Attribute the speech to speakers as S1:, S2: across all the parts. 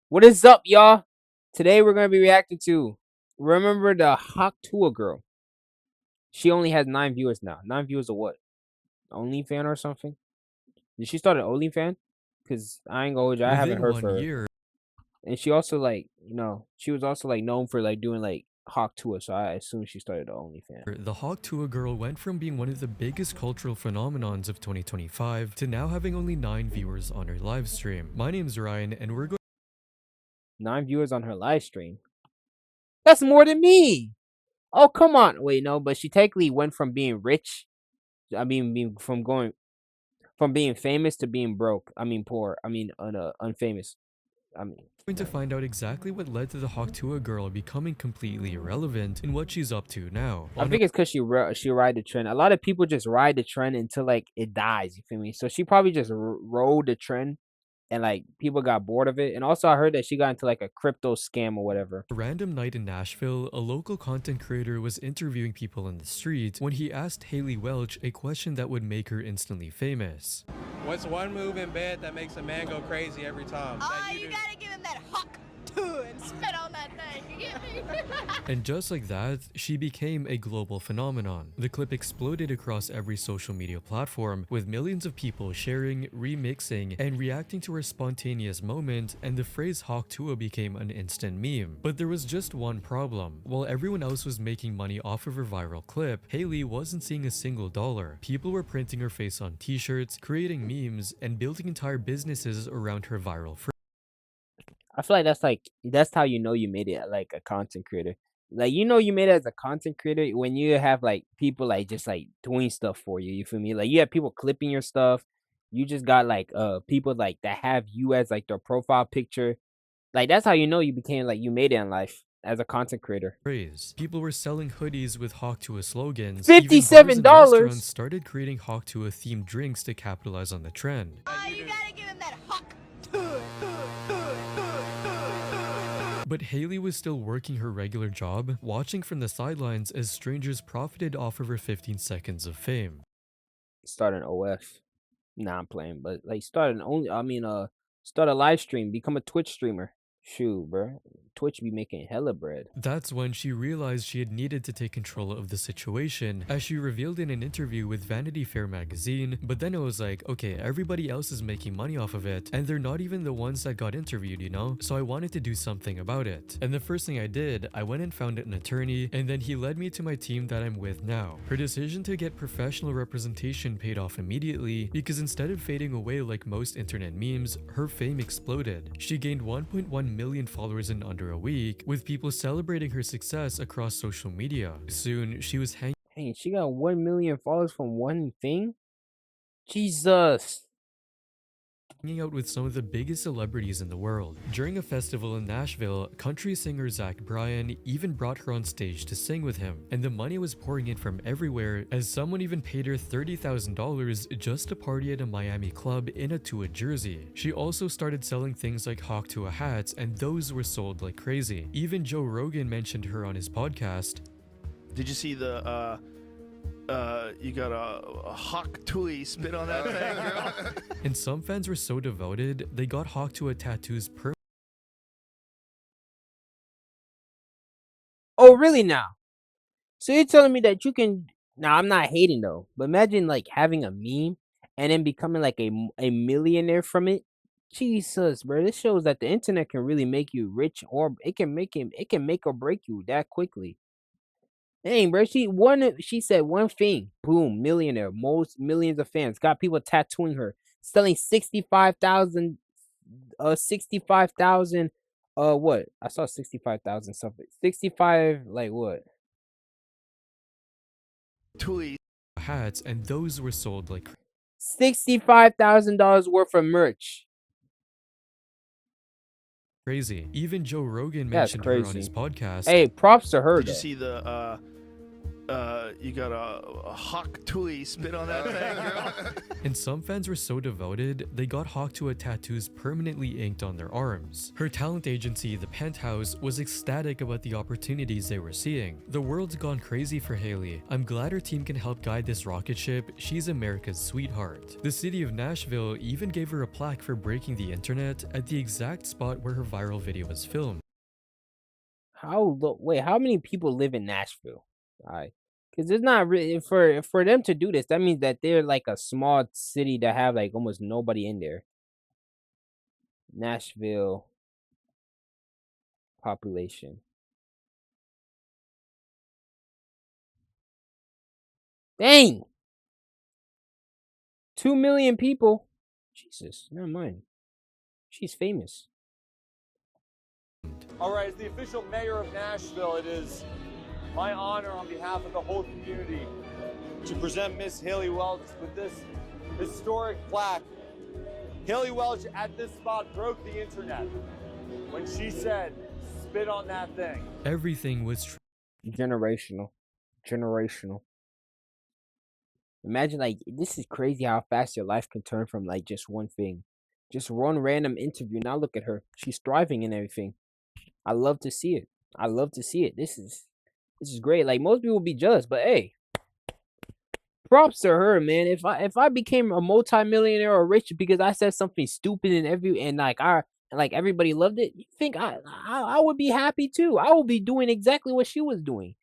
S1: What is up, y'all? Today we're gonna be reacting to remember the hot tuah girl. She only has 9 viewers now. 9 viewers of what? OnlyFan or something? Did she start an OnlyFan? Cause I ain't gonna hold you, I haven't
S2: Within
S1: heard
S2: one
S1: for her.
S2: year,
S1: And she also she was also like known for like doing like hawk tuah, so I assume she started the OnlyFan.
S2: the Hawk Tuah girl went from being one of the biggest cultural phenomenons of 2025 to now having only 9 viewers on her live stream. My name's Ryan, and we're going
S1: 9 viewers on her live stream. That's more than me. Oh come on. Wait, no, but she technically went from being rich. I mean from being famous to being broke. I mean poor. I mean unfamous. I mean,
S2: to
S1: never
S2: find out exactly what led to the Hawk Tuah girl becoming completely irrelevant and what she's up to now.
S1: I think it's because she ride the trend. A lot of people just ride the trend until like it dies. You feel me? So she probably just rode the trend, and like people got bored of it. And also, I heard that she got into like a crypto scam or whatever.
S2: A random night in Nashville, a local content creator was interviewing people in the street when he asked Haliey Welch a question that would make her instantly famous.
S3: What's one move in bed that makes a man go crazy every time?
S4: Oh, you gotta give him that hawk too and spit on that thing. You get me?
S2: And just like that, she became a global phenomenon. The clip exploded across every social media platform, with millions of people sharing, remixing, and reacting to her spontaneous moment, and the phrase Hawk Tuah became an instant meme. But there was just one problem. While everyone else was making money off of her viral clip, Haliey wasn't seeing a single dollar. People were printing her face on t-shirts, creating memes, and building entire businesses around her viral phrase.
S1: I feel like that's how you know you made it like a content creator. Like you know you made it as a content creator when you have like people like just like doing stuff for you. You feel me? Like you have people clipping your stuff. You just got like people like that have you as like their profile picture. Like that's how you know you became like you made it in life as a content creator.
S2: People were selling hoodies with Hawk Tuah slogans. Even bars
S1: $57.
S2: and restaurants started creating Hawk Tuah themed drinks to capitalize on the trend.
S4: Oh, you gotta give him that hawk too.
S2: But Haliey was still working her regular job, watching from the sidelines as strangers profited off of her 15 seconds of fame.
S1: Start an OF. Nah, I'm playing, but like start a live stream, become a Twitch streamer. Shoot, bro. Twitch be making hella bread.
S2: That's when she realized she had needed to take control of the situation, as she revealed in an interview with Vanity Fair magazine. But then it was like, okay, everybody else is making money off of it, and they're not even the ones that got interviewed, you know? So I wanted to do something about it. And the first thing I did, I went and found an attorney, and then he led me to my team that I'm with now. Her decision to get professional representation paid off immediately, because instead of fading away like most internet memes, her fame exploded. She gained 1.1 million followers in under a week, with people celebrating her success across social media. Soon, she was hanging
S1: Dang, she got 1 million followers from one thing? Jesus.
S2: out with some of the biggest celebrities in the world. During a festival in Nashville, country singer Zach Bryan even brought her on stage to sing with him, and the money was pouring in from everywhere, as someone even paid her $30,000 just to party at a Miami club in a tuah jersey. She also started selling things like Hawk Tuah hats, and those were sold like crazy. Even Joe Rogan mentioned her on his podcast.
S5: Did you see the you got a hawk tui spit on that thing, girl?
S2: And some fans were so devoted, they got Hawk Tuah tattoos
S1: Oh, really now? So you're telling me that you can now I'm not hating though, but imagine like having a meme and then becoming like a millionaire from it. Jesus, bro, this shows that the internet can really make you rich or it can make or break you that quickly. Dang, bro, she said one thing, boom, millionaire, most millions of fans, got people tattooing her, selling 65,000 what? I saw 65,000 something. 65 like what?
S5: Tui.
S2: hats, and those were sold like
S1: $65,000 worth of merch.
S2: crazy. Even Joe Rogan
S1: That's
S2: mentioned her on his
S1: crazy.
S2: podcast.
S1: Hey, props to her
S5: Did you
S1: though.
S5: see the you got a hawk tuah spit on that thing, girl.
S2: And some fans were so devoted, they got Hawk Tuah tattoos permanently inked on their arms. Her talent agency, The Penthouse, was ecstatic about the opportunities they were seeing. The world's gone crazy for Haliey. I'm glad her team can help guide this rocket ship. She's America's sweetheart. The city of Nashville even gave her a plaque for breaking the internet at the exact spot where her viral video was filmed.
S1: Wait, how many people live in Nashville? Because there's not really for them to do this. That means that they're like a small city that have like almost nobody in there. Nashville population. Dang, 2 million people. Jesus, never mind. She's famous.
S6: All right, as the official mayor of Nashville, it is my honor on behalf of the whole community to present Miss Haliey Welch with this historic plaque. Haliey Welch at this spot broke the internet when she said, "Spit on that thing."
S2: Everything was
S1: Generational. Imagine like this is crazy how fast your life can turn from like just one thing. Just one random interview. Now look at her. She's thriving and everything. I love to see it. This is great. Like most people be jealous, but hey, props to her, man. If I became a multimillionaire or rich because I said something stupid and like everybody loved it, you think I would be happy too. I would be doing exactly what she was doing.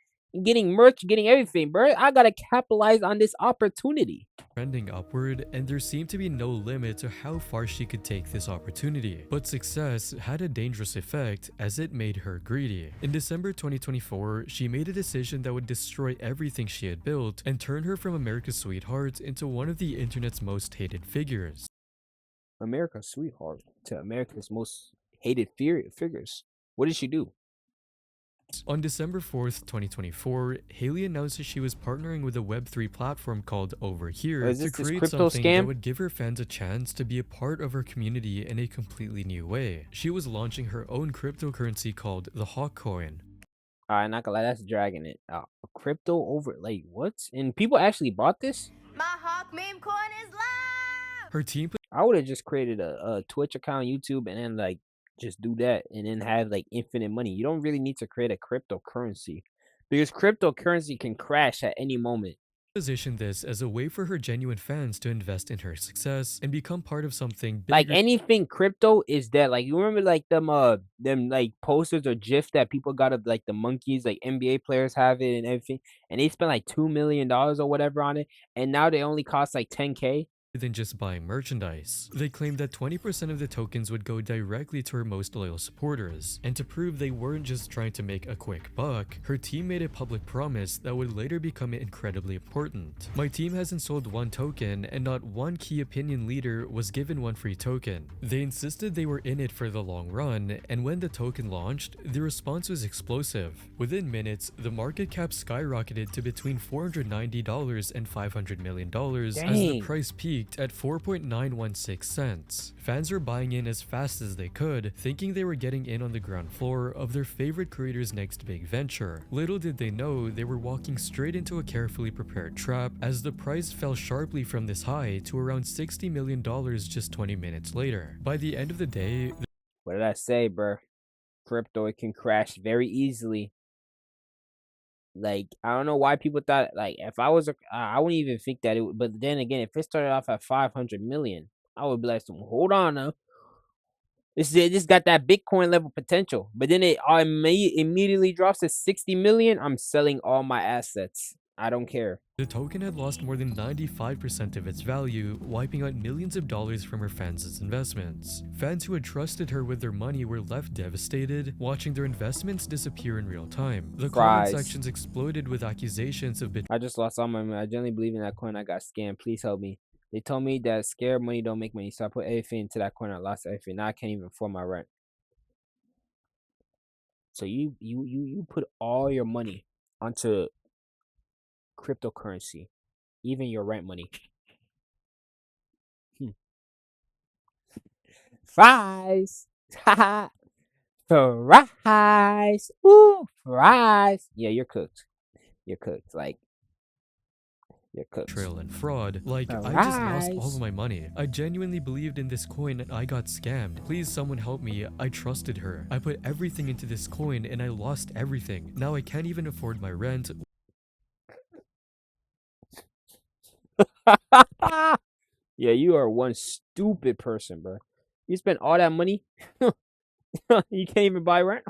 S1: Getting merch, getting everything, bro. I gotta capitalize on this opportunity.
S2: trending upward, and there seemed to be no limit to how far she could take this opportunity. But success had a dangerous effect as it made her greedy. In December 2024, she made a decision that would destroy everything she had built and turn her from America's sweetheart into one of the internet's most hated figures.
S1: America's sweetheart to America's most hated figures. What did she do?
S2: On December 4th, 2024, Haliey announced that she was partnering with a Web3 platform called Over Here
S1: Is
S2: to
S1: this
S2: create
S1: crypto
S2: something
S1: scam?
S2: that would give her fans a chance to be a part of her community in a completely new way. She was launching her own cryptocurrency called the Hawk Coin.
S1: Alright, not gonna lie, that's dragging it. Crypto over like what? And people actually bought this?
S4: My Hawk meme coin is live!
S2: Her team
S1: I would have just created a Twitch account, YouTube, and then like just do that and then have like infinite money. You don't really need to create a cryptocurrency because cryptocurrency can crash at any moment.
S2: positioned this as a way for her genuine fans to invest in her success and become part of something
S1: Like
S2: bigger.
S1: anything crypto is dead. Like you remember like them like posters or GIF that people got of like the monkeys, like NBA players have it and everything, and they spent like $2 million or whatever on it, and now they only cost like 10K.
S2: Than just buying merchandise. They claimed that 20% of the tokens would go directly to her most loyal supporters, and to prove they weren't just trying to make a quick buck, her team made a public promise that would later become incredibly important. My team hasn't sold one token, and not one key opinion leader was given one free token. They insisted they were in it for the long run, and when the token launched, the response was explosive. Within minutes, the market cap skyrocketed to between $490 and $500 million as the
S1: Dang.
S2: price peaked at 4.916 cents. Fans were buying in as fast as they could, thinking they were getting in on the ground floor of their favorite creator's next big venture. Little did they know they were walking straight into a carefully prepared trap as the price fell sharply from this high to around $60 million just 20 minutes later. By the end of the day,
S1: What did I say, bro? Crypto, it can crash very easily. Like I don't know why people thought like if I was I wouldn't even think that it would, but then again, if it started off at 500 million, I would be like, hold on now. This got that Bitcoin level potential, but then it immediately drops to 60 million. I'm selling all my assets. I don't care.
S2: the token had lost more than 95% of its value, wiping out millions of dollars from her fans' investments. Fans who had trusted her with their money were left devastated, watching their investments disappear in real time. The comment
S1: Fries.
S2: sections exploded with accusations of
S1: I just lost all my money. I genuinely believe in that coin. I got scammed. Please help me. They told me that scared money don't make money, so I put everything into that coin. I lost everything. Now I can't even afford my rent. So you put all your money onto cryptocurrency, even your rent money. Fries. Haha. Fries. Ooh, fries. Yeah, you're cooked. you're cooked. Like, you're cooked.
S2: Trail and fraud. Like, I just lost all of my money. I genuinely believed in this coin and I got scammed. Please someone help me. I trusted her. I put everything into this coin and I lost everything. Now I can't even afford my rent.
S1: Yeah, you are one stupid person, bro. You spent all that money. You can't even buy rent.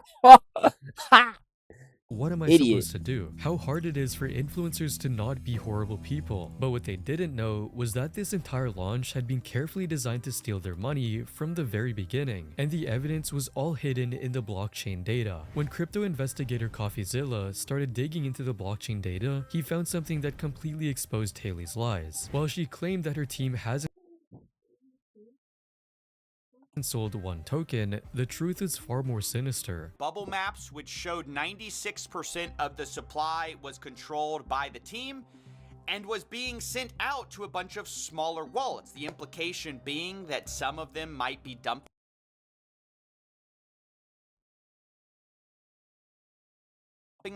S2: What am I
S1: Idiot.
S2: supposed to do? How hard it is for influencers to not be horrible people. But what they didn't know was that this entire launch had been carefully designed to steal their money from the very beginning, and the evidence was all hidden in the blockchain data. When crypto investigator CoffeeZilla started digging into the blockchain data, he found something that completely exposed Haliey's lies. While she claimed that her team hasn't sold one token, the truth is far more sinister.
S7: Bubble maps, which showed 96% of the supply was controlled by the team and was being sent out to a bunch of smaller wallets. The implication being that some of them might be dumping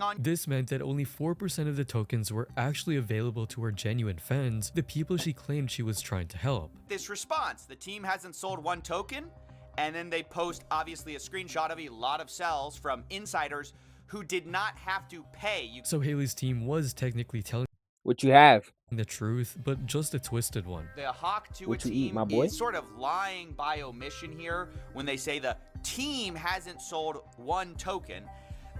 S7: on.
S2: This meant that only 4% of the tokens were actually available to her genuine fans, the people she claimed she was trying to help.
S7: This response, the team hasn't sold one token, and then they post obviously a screenshot of a lot of sells from insiders who did not have to pay.
S2: So Haliey's team was technically telling
S1: What you have?
S2: the truth, but just a twisted one.
S7: The Hawk Tuah
S1: What you eat,
S7: team
S1: my boy?
S7: is sort of lying by omission here when they say the team hasn't sold one token,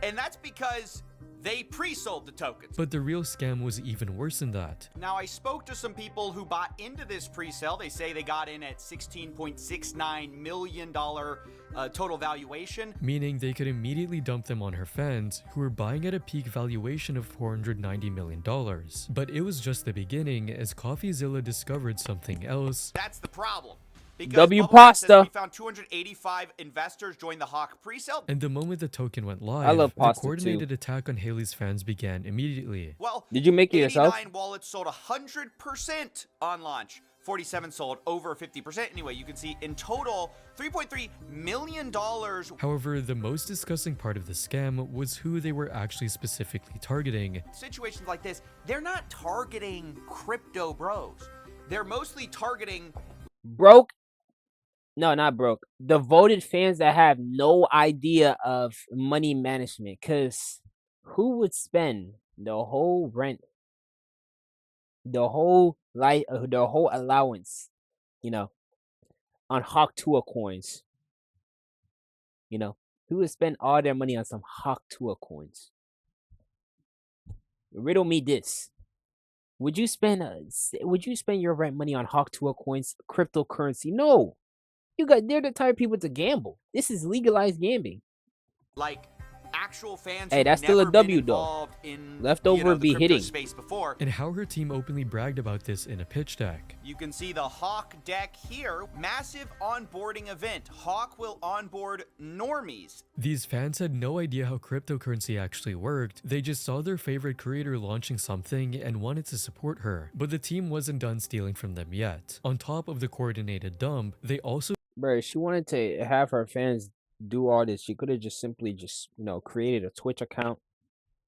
S7: and that's because they pre-sold the tokens.
S2: But the real scam was even worse than that.
S7: Now, I spoke to some people who bought into this pre-sale. They say they got in at $16.69 million total valuation.
S2: Meaning they could immediately dump them on her fans, who were buying at a peak valuation of $490 million. But it was just the beginning, as CoffeeZilla discovered something else.
S7: That's the problem. Because
S1: W
S7: Bubble Map says
S1: Pasta.
S7: we found 285 investors join the Hawk pre-sale.
S2: And the moment the token went live,
S1: I love
S2: the
S1: pasta
S2: coordinated attack on Haliey's fans began immediately.
S7: Well,
S1: Did you make it yourself?
S7: 89 wallets sold 100% on launch. 47 sold over 50%. Anyway, you can see in total, $3.3 million.
S2: However, the most disgusting part of the scam was who they were actually specifically targeting.
S7: Situations like this, they're not targeting crypto bros. They're mostly targeting
S1: Broke? No, not broke. Devoted fans that have no idea of money management. Cause who would spend the whole rent, the whole allowance, on Hawk Tuah coins? Who would spend all their money on some Hawk Tuah coins? Riddle me this. Would you spend your rent money on Hawk Tuah coins, cryptocurrency? No. They're the type of people to gamble. This is legalized gambling.
S7: like actual fans.
S1: Hey,
S7: who've
S1: that's still a
S7: never been
S1: W, though.
S7: involved in,
S1: Leftover
S7: the
S1: be
S7: crypto
S1: hitting.
S7: space before.
S2: And how her team openly bragged about this in a pitch deck.
S7: You can see the Hawk deck here. Massive onboarding event. Hawk will onboard normies.
S2: These fans had no idea how cryptocurrency actually worked. They just saw their favorite creator launching something and wanted to support her. But the team wasn't done stealing from them yet. On top of the coordinated dump, they also
S1: Bro, she wanted to have her fans do all this. She could have just simply created a Twitch account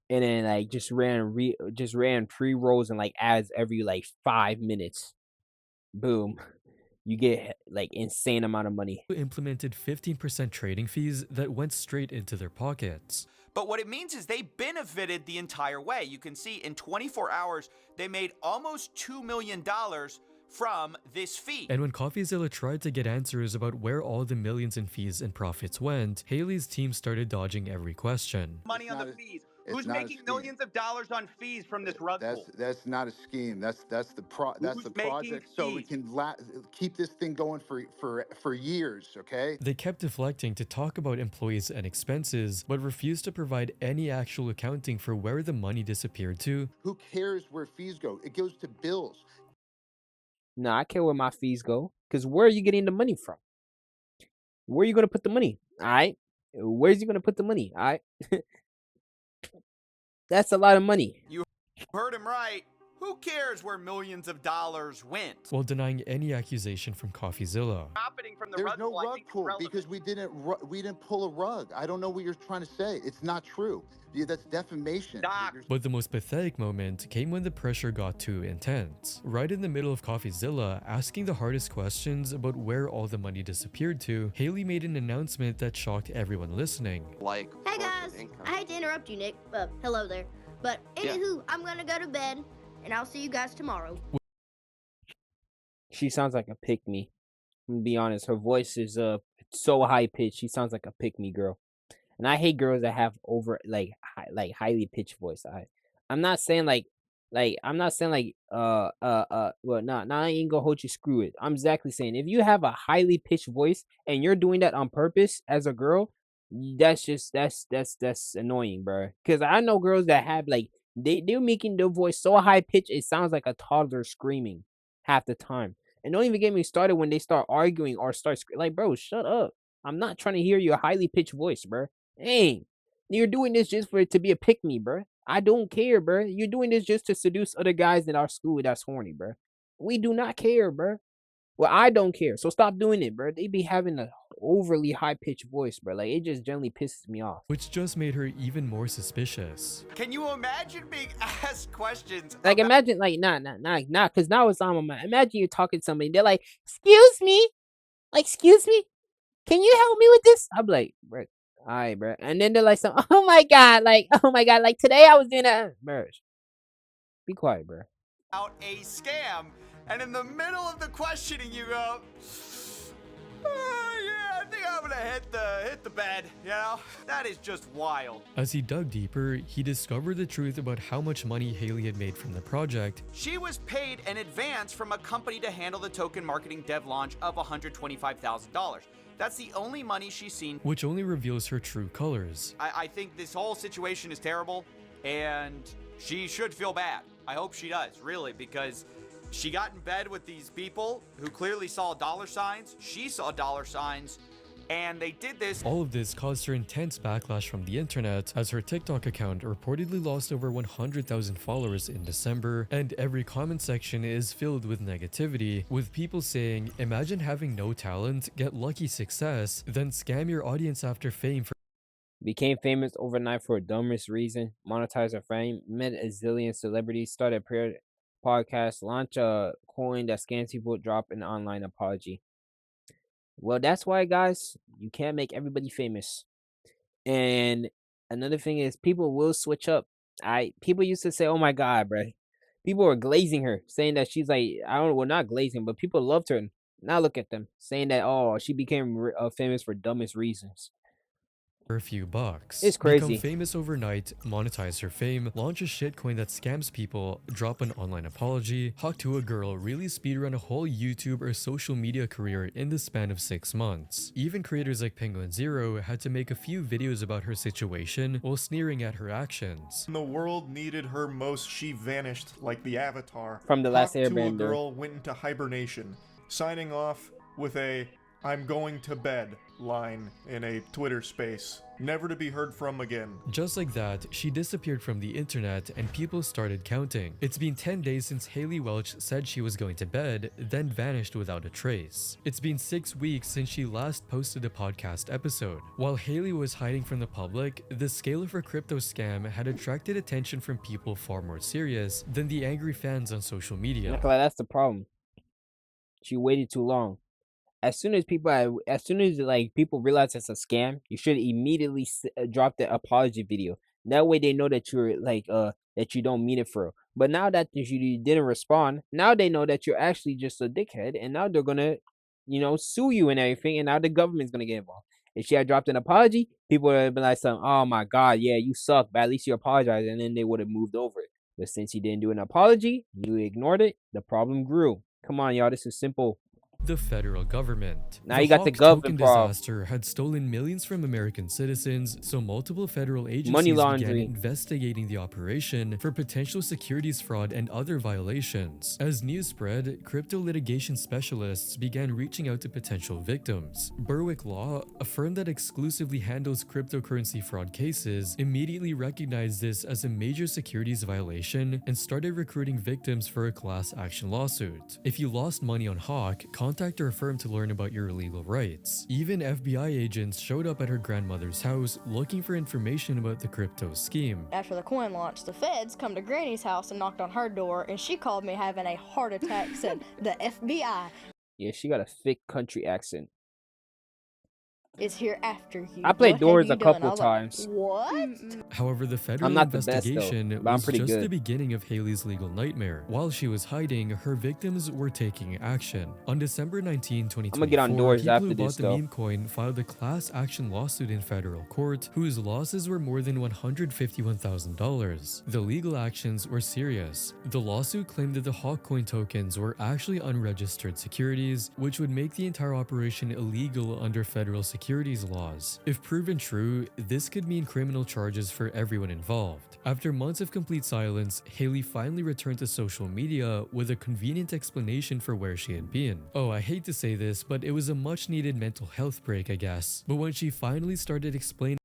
S1: and then just ran pre-rolls and ads every 5 minutes. Boom. You get insane amount of money.
S2: implemented 15% trading fees that went straight into their pockets.
S7: But what it means is they benefited the entire way. You can see in 24 hours, they made almost $2 million from this fee.
S2: And when CoffeeZilla tried to get answers about where all the millions in fees and profits went, Haliey's team started dodging every question.
S7: Money on the fees. Who's making millions of dollars on fees from this rug pull?
S8: That's not a scheme. That's the project, so we can keep this thing going for years. Okay.
S2: They kept deflecting to talk about employees and expenses, but refused to provide any actual accounting for where the money disappeared to.
S8: Who cares where fees go? It goes to bills.
S1: Nah, I care where my fees go. Because where are you getting the money from? Where are you going to put the money? All right. Where's you going to put the money? All right. That's a lot of money.
S7: You heard him right. Who cares where millions of dollars went?
S2: while denying any accusation from CoffeeZilla.
S7: Profiting from the
S8: There's
S7: rug
S8: no
S7: pull, I
S8: rug
S7: think, is
S8: pull
S7: relevant.
S8: because we didn't pull a rug. I don't know what you're trying to say. It's not true. Yeah, that's defamation.
S7: Doc.
S2: But the most pathetic moment came when the pressure got too intense. Right in the middle of CoffeeZilla asking the hardest questions about where all the money disappeared to, Haliey made an announcement that shocked everyone listening.
S9: Hey guys, I hate to interrupt you, Nick. Hello there. But anywho, I'm gonna go to bed, and I'll see you guys tomorrow.
S1: She sounds like a pick me. I'm gonna be honest. Her voice is so high pitched. She sounds like a pick me girl. And I hate girls that have over highly pitched voice. I'm not saying I'm not saying well I ain't gonna hold you screw it. I'm exactly saying if you have a highly pitched voice and you're doing that on purpose as a girl, that's just that's annoying, bro. Cause I know girls that have they're making their voice so high pitched it sounds like a toddler screaming half the time. And don't even get me started when they start arguing or start like, bro, shut up. I'm not trying to hear your highly pitched voice, bro. Dang, you're doing this just for it to be a pick me, bro. I don't care, bro. You're doing this just to seduce other guys in our school that's horny, bro. We do not care, bro. Well, I don't care. So stop doing it, bro. They be having a overly high pitched voice, bro. Like it just generally pisses me off.
S2: Which just made her even more suspicious.
S7: Can you imagine being asked questions?
S1: Like imagine nah, cause now it's on my mind. Imagine you're talking to somebody, they're like, excuse me? Like, excuse me? Can you help me with this? I'm like, bro, all right, bro. And then they're like, oh my god, like today I was doing that. Bro, be quiet, bro.
S7: Out a scam, and in the middle of the questioning, you go, oh, yeah, I think I'm gonna hit the bed. You know, that is just wild.
S2: As he dug deeper, he discovered the truth about how much money Haliey had made from the project.
S7: She was paid an advance from a company to handle the token marketing dev launch of $125,000. That's the only money she's seen.
S2: Which only reveals her true colors.
S7: I think this whole situation is terrible, and she should feel bad. I hope she does, really, because she got in bed with these people who clearly saw dollar signs. She saw dollar signs, and they did this.
S2: All of this caused her intense backlash from the internet, as her TikTok account reportedly lost over 100,000 followers in December, and every comment section is filled with negativity, with people saying, imagine having no talent, get lucky success, then scam your audience after fame for
S1: Became famous overnight for a dumbest reason, monetize her fame, met a zillion celebrities, started a podcast, launch a coin that scams people, drop an online apology. Well, that's why, guys, you can't make everybody famous. And another thing is people will switch up. People used to say, "Oh my god, bro." People were glazing her, saying that she's like, I don't know, well, not glazing, but people loved her. Now look at them, saying that, oh, she became famous for dumbest reasons.
S2: a few bucks.
S1: It's crazy.
S2: Become famous overnight, monetize her fame, launch a shitcoin that scams people, drop an online apology, talk to a girl, really speedrun a whole YouTube or social media career in the span of 6 months. Even creators like Penguin Zero had to make a few videos about her situation while sneering at her actions.
S10: When the world needed her most, she vanished like the Avatar.
S1: From The Last
S10: Talk to a
S1: Airbender.
S10: girl went into hibernation, signing off with a "I'm going to bed" line in a Twitter space, never to be heard from again.
S2: Just like that, she disappeared from the internet and people started counting. It's been 10 days since Haliey Welch said she was going to bed, then vanished without a trace. It's been 6 weeks since she last posted a podcast episode. While Haliey was hiding from the public, the scale of her crypto scam had attracted attention from people far more serious than the angry fans on social media.
S1: That's the problem. She waited too long. As soon as people realize it's a scam, you should immediately drop the apology video. That way they know that you're that you don't mean it for real. But now that you didn't respond, now they know that you're actually just a dickhead, and now they're gonna, sue you and everything, and now the government's gonna get involved. If she had dropped an apology, people would have been like, "Oh my god, yeah, you suck, but at least you apologized," and then they would have moved over it. But since you didn't do an apology, you ignored it, the problem grew. Come on, y'all, this is simple.
S2: the federal government.
S1: Now you got the
S2: Hawk
S1: government
S2: token
S1: problem.
S2: disaster had stolen millions from American citizens, so multiple federal agencies
S1: Money
S2: began
S1: laundering.
S2: investigating the operation for potential securities fraud and other violations. As news spread, crypto litigation specialists began reaching out to potential victims. Berwick Law, a firm that exclusively handles cryptocurrency fraud cases, immediately recognized this as a major securities violation and started recruiting victims for a class action lawsuit. If you lost money on Hawk, contact our firm to learn about your legal rights. Even FBI agents showed up at her grandmother's house looking for information about the crypto scheme.
S11: After the coin launch, the feds come to Granny's house and knocked on her door, and she called me having a heart attack, said, "The FBI
S1: Yeah, she got a thick country accent.
S11: is here after you.
S1: I played
S11: What have
S1: Doors
S11: you
S1: a
S11: done?" I
S1: couple
S11: was like,
S1: times.
S11: What?
S2: However, the federal
S1: I'm not the best, though,
S2: investigation
S1: but I'm
S2: was
S1: pretty
S2: just
S1: good.
S2: the beginning of Haliey's legal nightmare. While she was hiding, her victims were taking action. On December 19, 2024,
S1: I'ma get on Doors
S2: people
S1: after
S2: who bought
S1: this,
S2: the
S1: though.
S2: meme coin filed a class action lawsuit in federal court, whose losses were more than $151,000. The legal actions were serious. The lawsuit claimed that the Hawk coin tokens were actually unregistered securities, which would make the entire operation illegal under federal securities laws. If proven true, this could mean criminal charges for everyone involved. After months of complete silence, Haliey finally returned to social media with a convenient explanation for where she had been. Oh, I hate to say this, but it was a much needed mental health break, I guess. But when she finally started explaining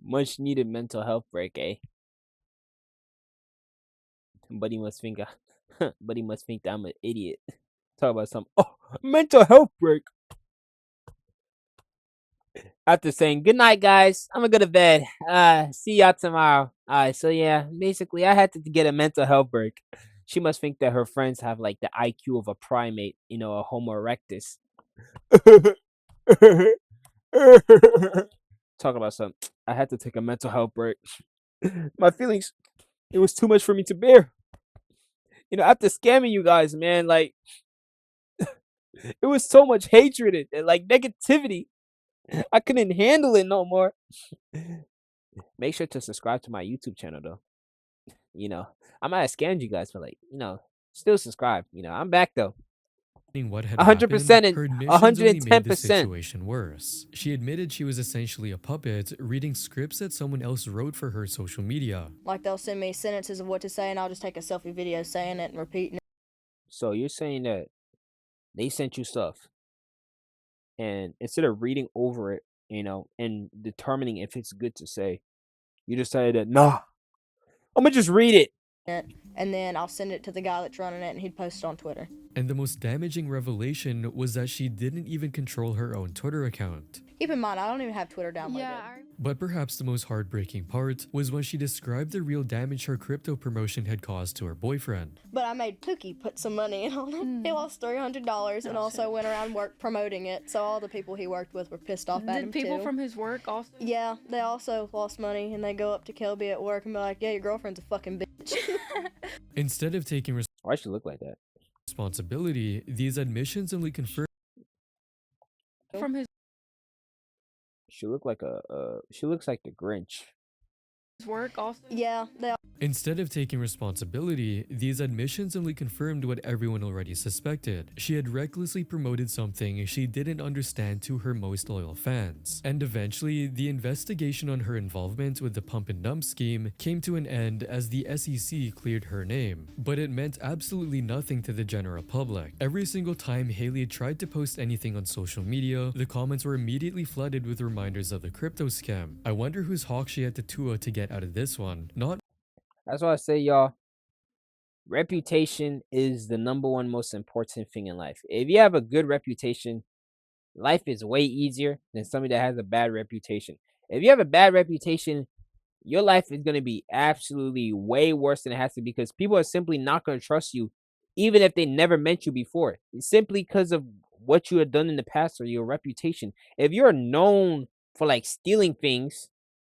S1: Much needed mental health break, eh? But he must think but he must think that I'm an idiot. Talk about some mental health break. After saying good night, guys, I'm gonna go to bed. See y'all tomorrow. Alright, so yeah, basically I had to get a mental health break. She must think that her friends have like the IQ of a primate, you know, a Homo erectus. Talk about something. I had to take a mental health break. My feelings, it was too much for me to bear. You know, after scamming you guys, man, like it was so much hatred and like negativity. I couldn't handle it no more. Make sure to subscribe to my YouTube channel though. You know, I might have scammed you guys, but like, you know, still subscribe. You know, I'm back though.
S2: what had
S1: 100%
S2: happened,
S1: and
S2: her admissions only made the
S1: 110%.
S2: situation worse. She admitted she was essentially a puppet, reading scripts that someone else wrote for her social media.
S11: Like, they'll send me sentences of what to say, and I'll just take a selfie video saying it and repeating it.
S1: So you're saying that they sent you stuff, and instead of reading over it, you know, and determining if it's good to say, you decided that nah, I'm gonna just read it.
S11: And then I'll send it to the guy that's running it, and he'd post it on Twitter.
S2: And the most damaging revelation was that she didn't even control her own Twitter account.
S11: Keep in mind, I don't even have Twitter downloaded.
S4: Yeah,
S2: But perhaps the most heartbreaking part was when she described the real damage her crypto promotion had caused to her boyfriend.
S11: But I made Pookie put some money in on it. He lost $300 and also went around work promoting it. So all the people he worked with were pissed off at him
S4: Did people
S11: too.
S4: from his work also?
S11: Yeah, they also lost money, and they go up to Kelby at work and be like, "Yeah, your girlfriend's a fucking bitch."
S2: Instead of taking
S1: Why she look like that?
S2: responsibility, these admissions only confirmed
S4: From his
S1: She look like she looks like the Grinch.
S4: work also?
S11: Yeah, they
S2: Instead of taking responsibility, these admissions only confirmed what everyone already suspected. She had recklessly promoted something she didn't understand to her most loyal fans. And eventually, the investigation on her involvement with the pump and dump scheme came to an end as the SEC cleared her name. But it meant absolutely nothing to the general public. Every single time Haliey tried to post anything on social media, the comments were immediately flooded with reminders of the crypto scam. I wonder whose hawk she had to tuah to get out of this one. Not
S1: That's why I say, y'all, reputation is the #1 most important thing in life. If you have a good reputation, life is way easier than somebody that has a bad reputation. If you have a bad reputation, your life is going to be absolutely way worse than it has to be, because people are simply not going to trust you, even if they never met you before. It's simply because of what you have done in the past or your reputation. If you're known for like stealing things,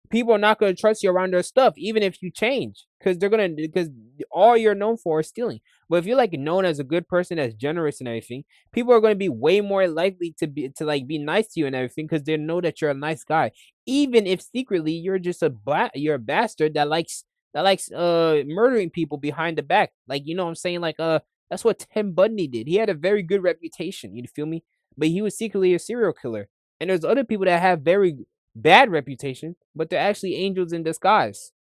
S1: people are not going to trust you around their stuff, even if you change, because all you're known for is stealing. But if you're like known as a good person that's generous and everything, people are going to be way more likely to be nice to you and everything, because they know that you're a nice guy, even if secretly you're just you're a bastard that likes murdering people behind the back. Like, you know what I'm saying? Like That's what Tim Bundy did. He had a very good reputation, you feel me? But he was secretly a serial killer. And there's other people that have very bad reputation, but they're actually angels in disguise.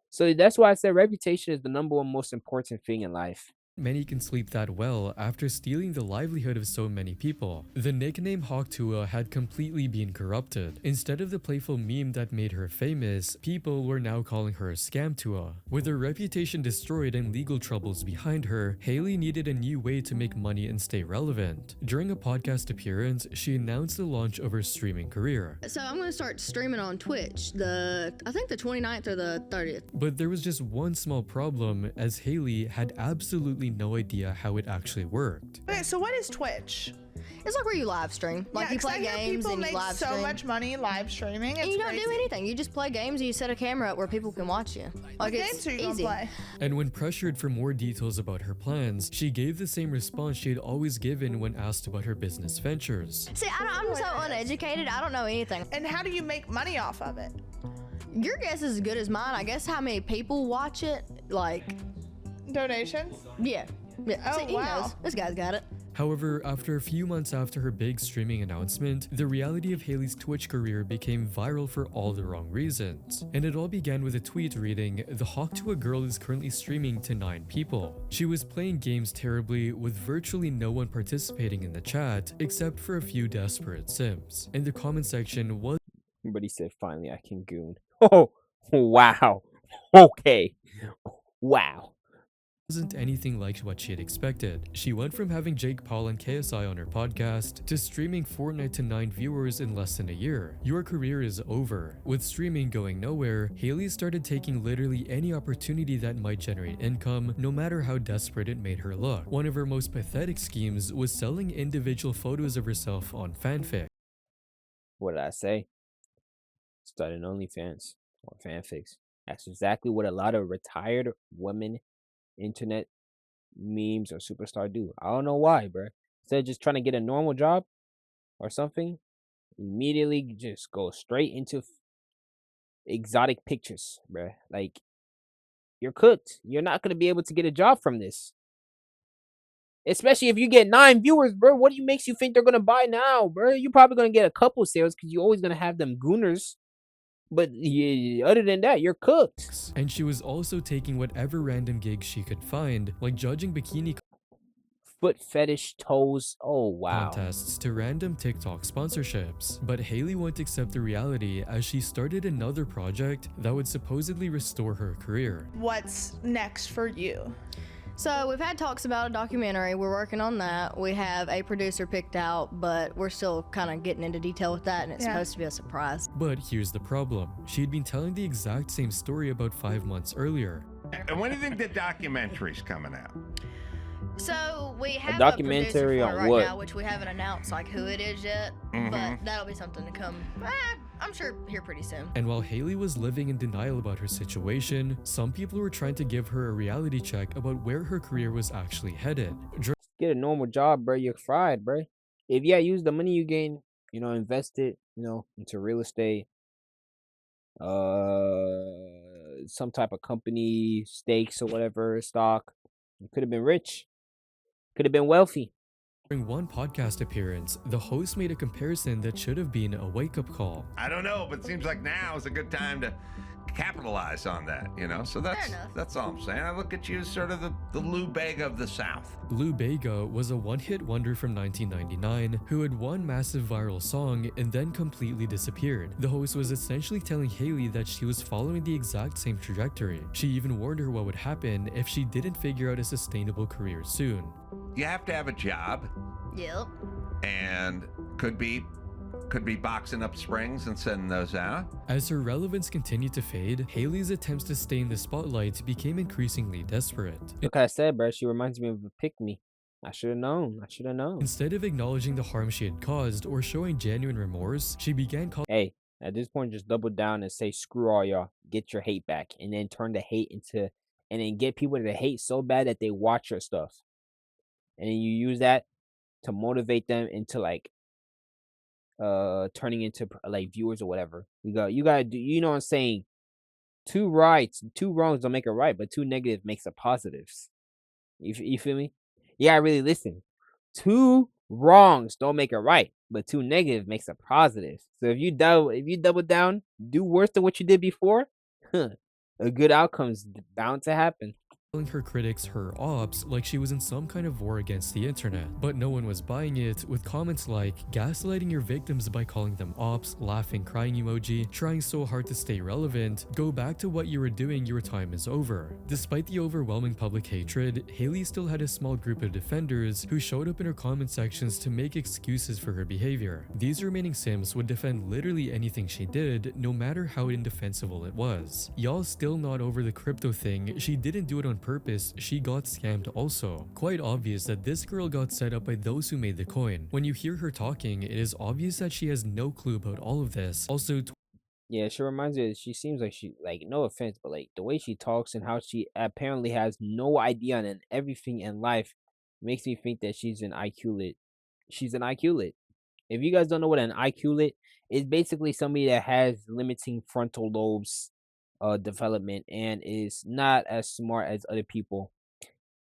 S1: So that's why I said reputation is the number one most important thing in life.
S2: Many can sleep that well after stealing the livelihood of so many people. The nickname Hawk Tuah had completely been corrupted. Instead of the playful meme that made her famous, people were now calling her Scam Tuah. With her reputation destroyed and legal troubles behind her, Haliey needed a new way to make money and stay relevant. During a podcast appearance, she announced the launch of her streaming career.
S11: So I'm going to start streaming on Twitch, I think the 29th or the 30th.
S2: But there was just one small problem, as Haliey had absolutely no idea how it actually worked.
S12: Okay, so what is Twitch?
S11: It's like where you live stream. Like you play games and you live stream.
S12: People make so much money live streaming.
S11: And you don't do anything. You just play games and you set a camera up where people can watch you. Like it's easy.
S2: And when pressured for more details about her plans, she gave the same response she had always given when asked about her business ventures.
S11: See, I'm so uneducated. I don't know anything.
S12: And how do you make money off of it?
S11: Your guess is as good as mine. I guess how many people watch it, like
S12: donations.
S11: Yeah.
S12: Oh,
S11: see, he knows. This guy's got it.
S2: However, after a few months after her big streaming announcement, the reality of Haliey's Twitch career became viral for all the wrong reasons. And it all began with a tweet reading, "The Hawk Tuah girl is currently streaming to 9 people." She was playing games terribly, with virtually no one participating in the chat, except for a few desperate sims. And the comment section was...
S1: But he said, finally I can goon. Oh, wow. Okay. Wow.
S2: Wasn't anything like what she had expected. She went from having Jake Paul and KSI on her podcast to streaming Fortnite to 9 viewers in less than a year. Your career is over. With streaming going nowhere, Haliey started taking literally any opportunity that might generate income, no matter how desperate it made her look. One of her most pathetic schemes was selling individual photos of herself on fanfic.
S1: What did I say? Starting OnlyFans or fanfics. That's exactly what a lot of retired women internet memes or superstar do. I don't know why, bro. Instead of just trying to get a normal job or something, immediately just go straight into exotic pictures, bro. Like, you're cooked. You're not gonna be able to get a job from this. Especially if you get 9 viewers, bro. What makes you think they're gonna buy now, bro? You're probably gonna get a couple sales because you're always gonna have them gooners. But yeah, other than that, you're cooked.
S2: And she was also taking whatever random gigs she could find, like judging bikini
S1: foot fetish toes. Oh, wow.
S2: Contests to random TikTok sponsorships. But Haliey won't accept the reality as she started another project that would supposedly restore her career.
S12: What's next for you?
S11: So we've had talks about a documentary. We're working on that. We have a producer picked out, but we're still kind of getting into detail with that, and it's supposed to be a surprise.
S2: But here's the problem. She'd been telling the exact same story about 5 months earlier.
S13: And when do you think the documentary's coming out?
S11: So we have
S1: a documentary
S11: a producer for it
S1: on
S11: right
S1: what?
S11: now, which we haven't announced like who it is yet, but that'll be something to come. I'm sure here pretty soon.
S2: And while Haliey was living in denial about her situation, some people were trying to give her a reality check about where her career was actually headed.
S1: Get a normal job, bro. You're fried, bro. If use the money you gain, invest it, into real estate, some type of company, stakes or whatever, stock. You could have been rich. Could have been wealthy.
S2: During one podcast appearance, the host made a comparison that should have been a wake-up call.
S13: I don't know, but it seems like now is a good time to capitalize on that, So that's all I'm saying. I look at you as sort of the Lou Bega of the South.
S2: Lou Bega was a one-hit wonder from 1999 who had one massive viral song and then completely disappeared. The host was essentially telling Haliey that she was following the exact same trajectory. She even warned her what would happen if she didn't figure out a sustainable career soon.
S13: You have to have a job.
S11: Yep.
S13: And could be boxing up springs and sending those out.
S2: As her relevance continued to fade, Haliey's attempts to stay in the spotlight became increasingly desperate.
S1: Like I said, bro, she reminds me of a pick-me. I should have known.
S2: Instead of acknowledging the harm she had caused or showing genuine remorse, she began calling...
S1: Hey, at this point, just double down and say, screw all y'all. Get your hate back. And then turn the hate into... And then get people to hate so bad that they watch your stuff. And then you use that to motivate them into turning into viewers or whatever. You gotta do, what I'm saying? 2 wrongs don't make a right, but 2 negatives makes a positives. You feel me? Yeah, really listen. 2 wrongs don't make a right, but 2 negative makes a positive. So if you double down, do worse than what you did before, a good outcome's bound to happen.
S2: Calling her critics her ops like she was in some kind of war against the internet. But no one was buying it, with comments like gaslighting your victims by calling them ops, laughing crying emoji, trying so hard to stay relevant, go back to what you were doing, your time is over. Despite the overwhelming public hatred, Haliey still had a small group of defenders who showed up in her comment sections to make excuses for her behavior. These remaining Sims would defend literally anything she did, no matter how indefensible it was. Y'all still not over the crypto thing, she didn't do it on purpose, she got scammed also. Quite obvious that this girl got set up by those who made the coin. When you hear her talking, it is obvious that she has no clue about all of this. Also,
S1: Yeah, she reminds me. She seems like no offense, but like the way she talks and how she apparently has no idea on everything in life makes me think that she's an IQ lit. She's an IQ lit. If you guys don't know what an IQ lit is, basically somebody that has limiting frontal lobes development and is not as smart as other people.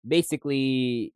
S1: Basically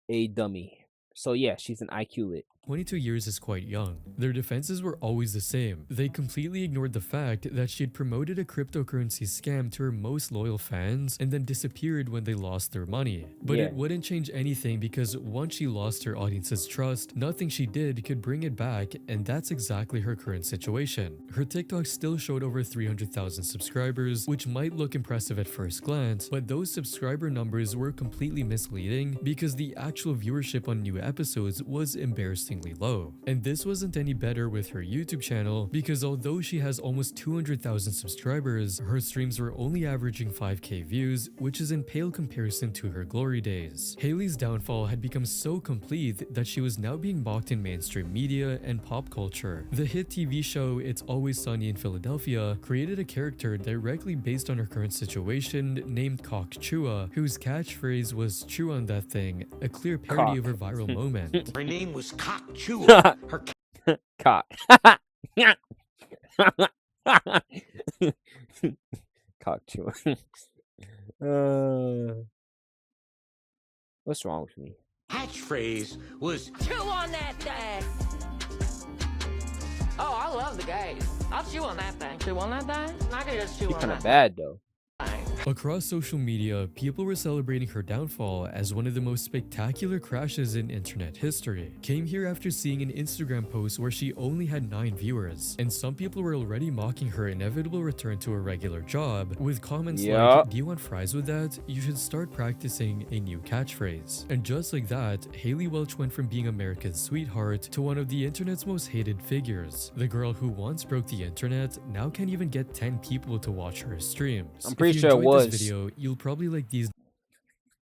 S1: a dummy. So yeah, she's an IQ lit.
S2: 22 years is quite young. Their defenses were always the same. They completely ignored the fact that she had promoted a cryptocurrency scam to her most loyal fans and then disappeared when they lost their money. But
S1: Yeah.
S2: it wouldn't change anything because once she lost her audience's trust, nothing she did could bring it back, and that's exactly her current situation. Her TikTok still showed over 300,000 subscribers, which might look impressive at first glance, but those subscriber numbers were completely misleading because the actual viewership on new episodes was embarrassingly low. And this wasn't any better with her YouTube channel because although she has almost 200,000 subscribers, her streams were only averaging 5k views, which is in pale comparison to her glory days. Haliey's downfall had become so complete that she was now being mocked in mainstream media and pop culture. The hit TV show It's Always Sunny in Philadelphia created a character directly based on her current situation named Cock Tuah, whose catchphrase was "chew on that thing," a clear parody of her viral moment.
S14: Her name was Cock Tuah. Her
S1: Cock. Cock chew. What's wrong with me?
S14: catchphrase was
S4: Chew on that thing. Oh, I love the gays. I'll chew on that thing. Chew on that thing? I can just chew
S1: She's
S4: on
S1: kind
S4: that
S1: of bad though.
S2: Across social media, people were celebrating her downfall as one of the most spectacular crashes in internet history. Came here after seeing an Instagram post where she only had 9 viewers, and some people were already mocking her inevitable return to a regular job, with comments like, "Do you want fries with that? You should start practicing a new catchphrase." And just like that, Haliey Welch went from being America's sweetheart to one of the internet's most hated figures. The girl who once broke the internet now can't even get 10 people to watch her streams.
S1: I'm pretty
S2: If you
S1: sure it
S2: enjoyed
S1: was.
S2: this video, you'll probably like these.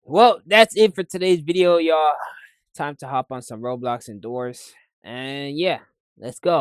S1: Well, that's it for today's video, y'all. Time to hop on some Roblox indoors. And yeah, let's go.